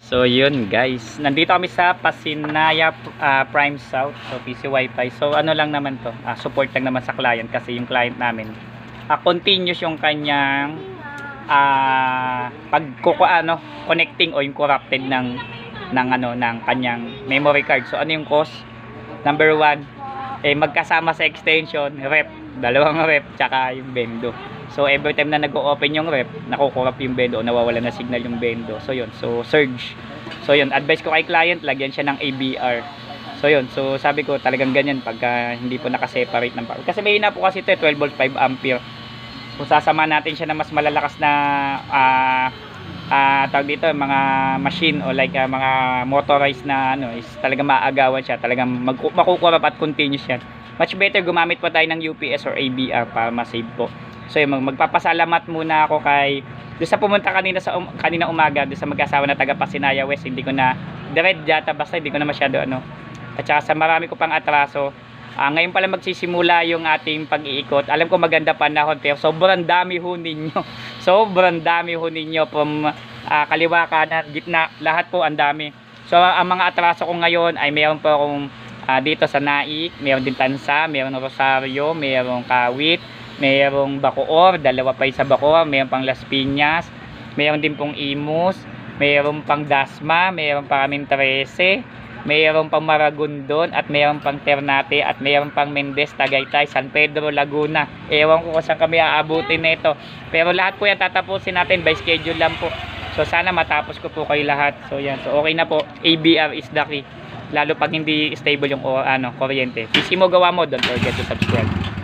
So yun guys, nandito kami sa Pasinaya Prime South, so PC Wi-Fi. So ano lang naman to, support lang naman sa client kasi yung client namin continuous yung kanyang connecting o yung corrupted ng kanyang memory card. So ano yung cause? Number one, magkasama sa extension, rep, dalawang rep, tsaka yung bendo. So every time na nag-o-open yung rep, nakukurap yung bendo o nawawala na signal yung bendo. So yun, so surge. So yun, advice ko kay client, lagyan siya ng ABR. So yun, so sabi ko talagang ganyan pagka hindi po nakaseparate ng power. Kasi may hina po kasi ito 12 volt 5 ampere. Kung sasama natin siya na mas malalakas na tawag dito, mga machine o like mga motorized na is talagang maagawan siya, talagang makukurap at continuous yan. Much better gumamit pa tayo ng UPS or ABR para ma-save po. So yun, magpapasalamat muna ako kay doon sa pumunta kanina umaga doon sa mag-asawa na taga Pasinaya West. Hindi ko na direct data, basta hindi ko na masyado at saka sa marami ko pang atraso. Ngayon pala magsisimula yung ating pag-iikot. Alam ko maganda panahon pero sobrang dami ho ninyo. Sobrang dami ho ninyo from kaliwa, kanan, gitna, lahat po ang dami. So ang mga atraso ko ngayon ay mayroon po akong dito sa Naik, mayroon din Tansa, mayroon Rosario, mayroon Kawit, mayroong Bacoor, dalawa pa sa Bacoor, mayroong pang Las Piñas, mayroon din pong Imus, mayroong pang Dasma, mayroong pang Amin 13, mayroong pang Maragondon, at mayroong pang Ternate, at mayroong pang Mendez, Tagaytay, San Pedro, Laguna. Ewan ko kung saan kami aabutin nito. Pero lahat po yan tatapusin natin by schedule lang po. So sana matapos ko po kayo lahat. So yan, so okay na po. ABR is the key. Lalo pag hindi stable yung kuryente. PC mo gawa mo, don't forget to subscribe.